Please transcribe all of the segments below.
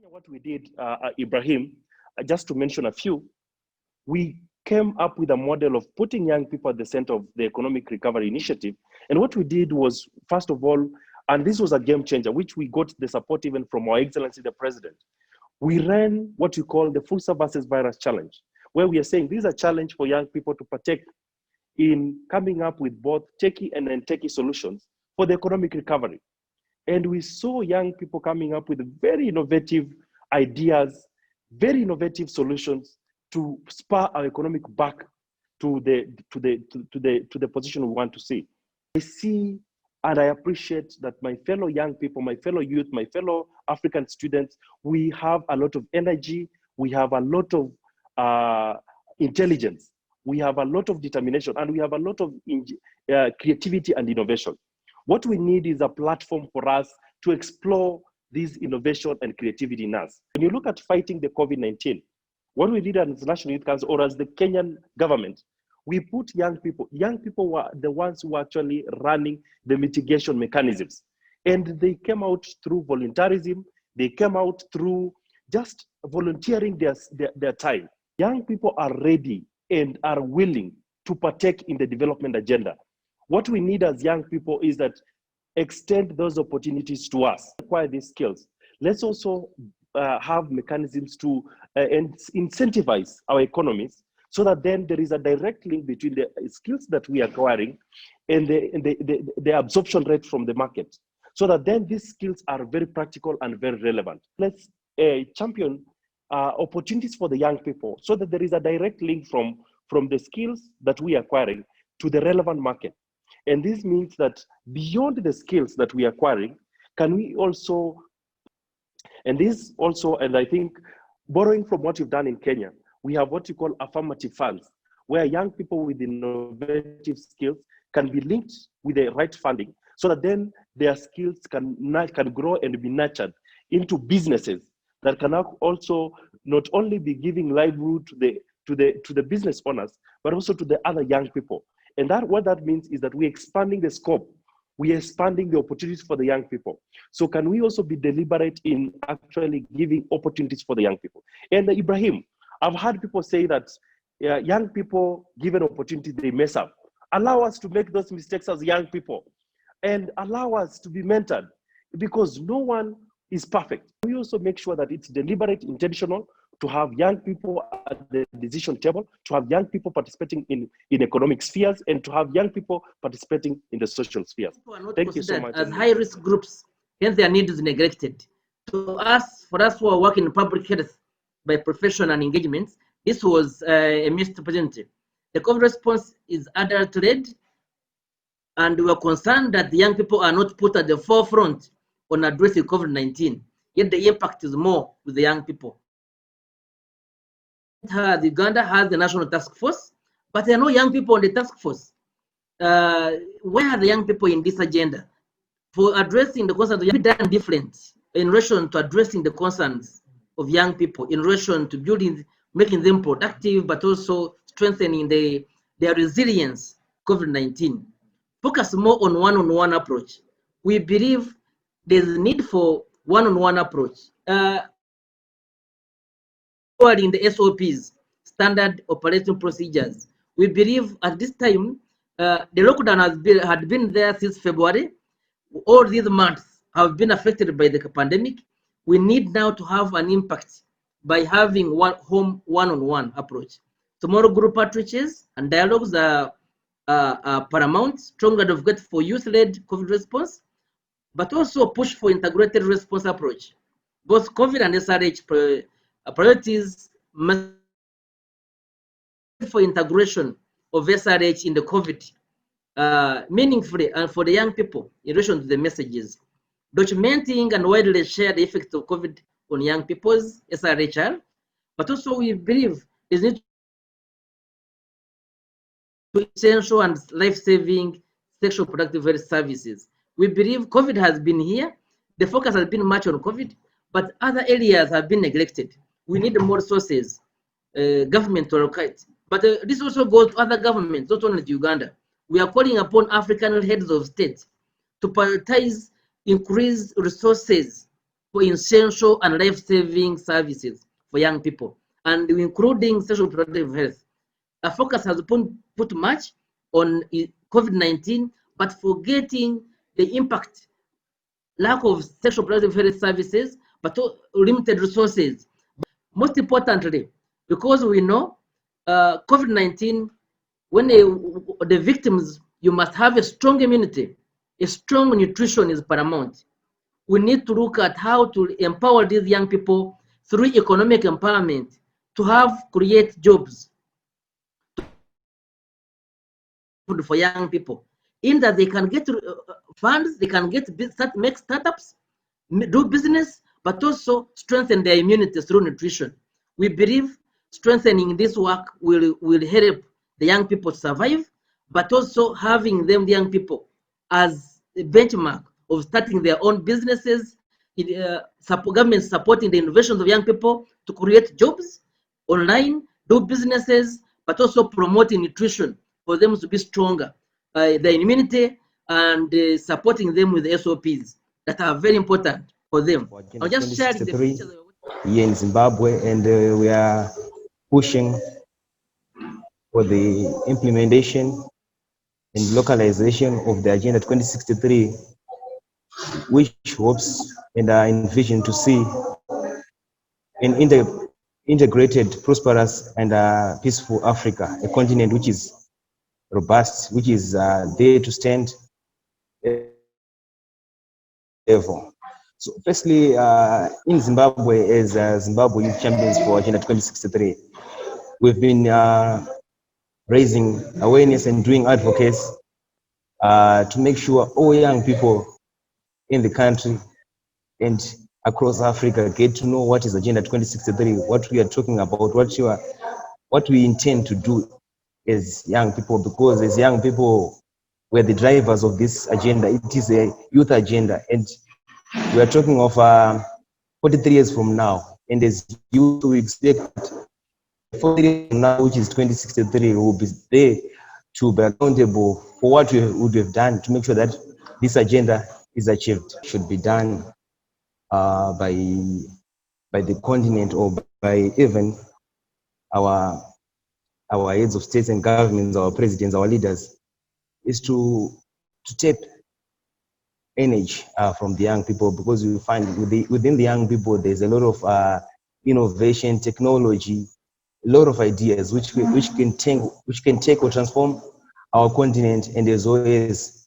What we did, Ibrahim, just to mention a few, we came up with a model of putting young people at the center of the economic recovery initiative. And what we did was, first of all, and this was a game changer, which we got the support even from Our Excellency the President. We ran what we call the Food Services Virus Challenge, where we are saying this is a challenge for young people to partake in coming up with both techie and non-techie solutions for the economic recovery. And we saw young people coming up with very innovative ideas, very innovative solutions to spur our economic back to the position we want to see. I see and I appreciate that my fellow young people, my fellow youth, my fellow African students, we have a lot of energy, we have a lot of intelligence, we have a lot of determination, and we have a lot of creativity and innovation. What we need is a platform for us to explore this innovation and creativity in us. When you look at fighting the COVID-19, what we did as the National Youth Council or as the Kenyan government, we put young people were the ones who were actually running the mitigation mechanisms. And they came out through voluntarism, they came out through just volunteering their time. Young people are ready and are willing to partake in the development agenda. What we need as young people is that extend those opportunities to us, acquire these skills. Let's also have mechanisms to incentivize our economies so that then there is a direct link between the skills that we are acquiring and the absorption rate from the market. So that then these skills are very practical and very relevant. Let's champion opportunities for the young people so that there is a direct link from the skills that we are acquiring to the relevant market. And this means that beyond the skills that we are acquiring, can we also, and I think borrowing from what you've done in Kenya, we have what you call affirmative funds, where young people with innovative skills can be linked with the right funding so that then their skills can grow and be nurtured into businesses that can also not only be giving livelihood to the business owners, but also to the other young people. And what that means is that we're expanding the scope, we're expanding the opportunities for the young people. So can we also be deliberate in actually giving opportunities for the young people? And Ibrahim, I've heard people say that young people given opportunity, they mess up. Allow us to make those mistakes as young people and allow us to be mentored because no one is perfect. We also make sure that it's deliberate, intentional, to have young people at the decision table, to have young people participating in economic spheres, and to have young people participating in the social spheres. Thank you so much. As high-risk groups, hence their need is neglected. For us who are working in public health by profession and engagements, this was a missed opportunity. The COVID response is adult-led, and we are concerned that the young people are not put at the forefront on addressing COVID-19, yet the impact is more with the young people. Uganda has the national task force, but there are no young people on the task force. Where are the young people in this agenda? For addressing the concerns, we have done different in relation to addressing the concerns of young people, in relation to building, making them productive, but also strengthening their resilience, COVID-19. Focus more on one-on-one approach. We believe there's a need for one-on-one approach. In the SOPs, standard operating procedures, we believe at this time, the lockdown had been there since February. All these months have been affected by the pandemic. We need now to have an impact by having one-on-one approach. Tomorrow group outreaches and dialogues are paramount, strong advocate for youth-led COVID response, but also push for integrated response approach. Both COVID and SRH priorities for integration of SRH in the COVID meaningfully and for the young people in relation to the messages. Documenting and widely share the effects of COVID on young people's SRHR, but also we believe is need to essential and life-saving sexual productive health services. We believe COVID has been here. The focus has been much on COVID, but other areas have been neglected. We need more resources, government to allocate. But this also goes to other governments, not only to Uganda. We are calling upon African heads of state to prioritize increased resources for essential and life-saving services for young people, and including sexual reproductive health. A focus has been put much on COVID-19, but forgetting the impact, lack of sexual reproductive health services, but limited resources. Most importantly, because we know COVID-19, when the victims, you must have a strong immunity. A strong nutrition is paramount. We need to look at how to empower these young people through economic empowerment to create jobs for young people, in that they can get funds, they can make startups, do business, but also strengthen their immunity through nutrition. We believe strengthening this work will help the young people survive, but also having the young people as a benchmark of starting their own businesses, government supporting the innovations of young people to create jobs online, do businesses, but also promoting nutrition for them to be stronger, their immunity, and supporting them with SOPs that are very important for them. I'll just share the features here in Zimbabwe, and we are pushing for the implementation and localization of the Agenda 2063, which hopes and are envisioned to see an integrated, prosperous, and peaceful Africa, a continent which is robust, which is there to stand level. So firstly, in Zimbabwe, as Zimbabwe Youth Champions for Agenda 2063, we've been raising awareness and doing advocacy to make sure all young people in the country and across Africa get to know what is Agenda 2063, what we are talking about, what we intend to do as young people, because as young people, we're the drivers of this agenda. It is a youth agenda, and we are talking of 43 years from now, and as youth, we expect 43 years from now, which is 2063, we will be there to be accountable for what we would have done to make sure that this agenda is achieved. Should be done by the continent, or by even our heads of states and governments, our presidents, our leaders, is to tap energy from the young people, because we find within the young people there's a lot of innovation, technology, a lot of ideas which can take or transform our continent, and as well as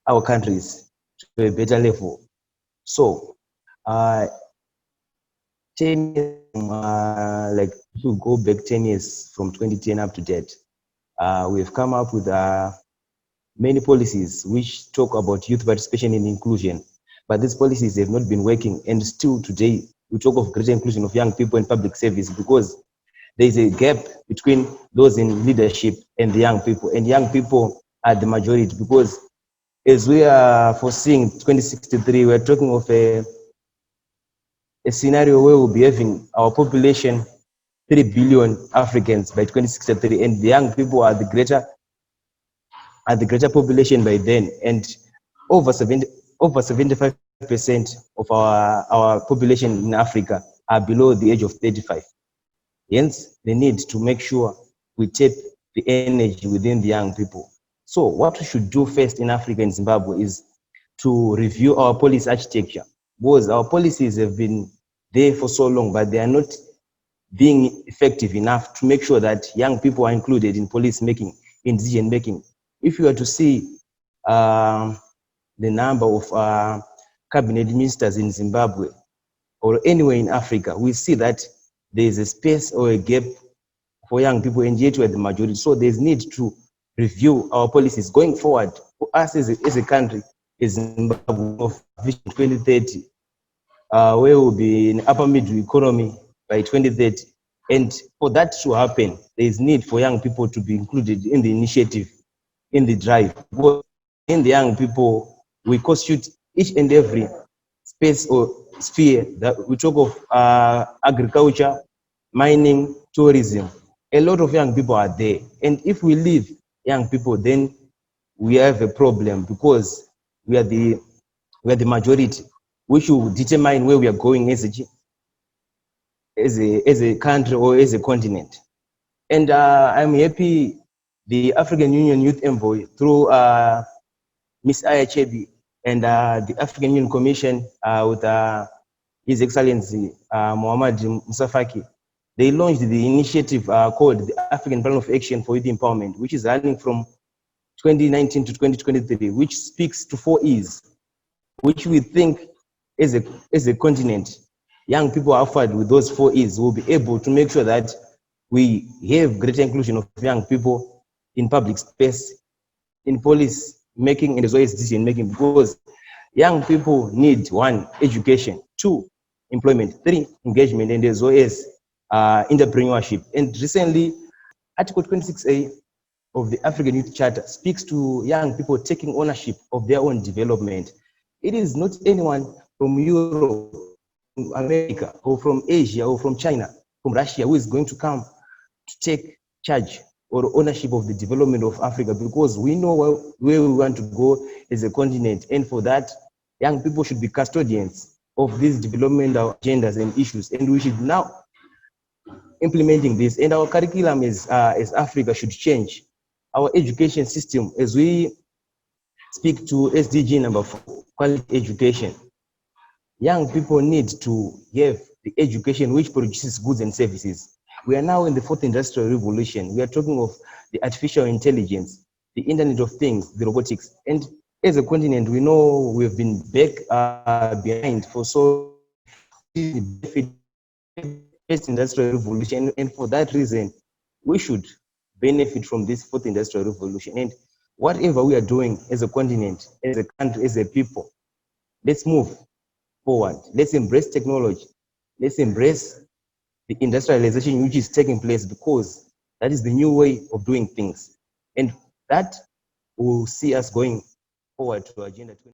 our countries, to a better level. So 10 years, like if you go back 10 years from 2010 up to date, we've come up with many policies which talk about youth participation and inclusion, but these policies have not been working, and still today we talk of greater inclusion of young people in public service, because there is a gap between those in leadership and the young people, and young people are the majority, because as we are foreseeing 2063, we are talking of a scenario where we'll be having our population 3 billion Africans by 2063, and the young people are the greater population by then, and over 75% of our population in Africa are below the age of 35. Hence, the need to make sure we tap the energy within the young people. So what we should do first in Africa and Zimbabwe is to review our policy architecture, because our policies have been there for so long, but they are not being effective enough to make sure that young people are included in policy making, in decision making. If you are to see the number of cabinet ministers in Zimbabwe or anywhere in Africa, we see that there is a space or a gap for young people, and yet we are the majority. So there's need to review our policies going forward. For us as a country, as Zimbabwe of Vision 2030, where we'll be in upper middle economy by 2030. And for that to happen, there is need for young people to be included in the initiative, in the drive. Because in the young people, we constitute each and every space or sphere that we talk of agriculture, mining, tourism. A lot of young people are there. And if we leave young people, then we have a problem, because we are the majority. which will determine where we are going as a country or as a continent. And I'm happy the African Union Youth Envoy, through Ms. Aya Chebi and the African Union Commission with His Excellency Muhammad Musafaki, they launched the initiative called the African Plan of Action for Youth Empowerment, which is running from 2019 to 2023, which speaks to 4 E's, which we think as a continent, young people are offered with those 4 E's will be able to make sure that we have greater inclusion of young people in public space, in policy making, and as well as decision making, because young people need 1, education, 2, employment, 3, engagement, and as well as entrepreneurship. And recently, Article 26A of the African Youth Charter speaks to young people taking ownership of their own development. It is not anyone from Europe, from America, or from Asia, or from China, from Russia, who is going to come to take charge or ownership of the development of Africa, because we know where we want to go as a continent. And for that, young people should be custodians of these developmental agendas and issues. And we should now implementing this. And our curriculum as Africa should change. Our education system, as we speak to SDG number 4, quality education, young people need to have the education which produces goods and services. We are now in the 4th industrial revolution. We are talking of the artificial intelligence, the Internet of Things, the robotics. And as a continent, we know we've been behind for so the 1st industrial revolution. And for that reason, we should benefit from this 4th industrial revolution. And whatever we are doing as a continent, as a country, as a people, let's move forward. Let's embrace technology. Let's embrace the industrialization which is taking place, because that is the new way of doing things. And that will see us going forward to Agenda 20.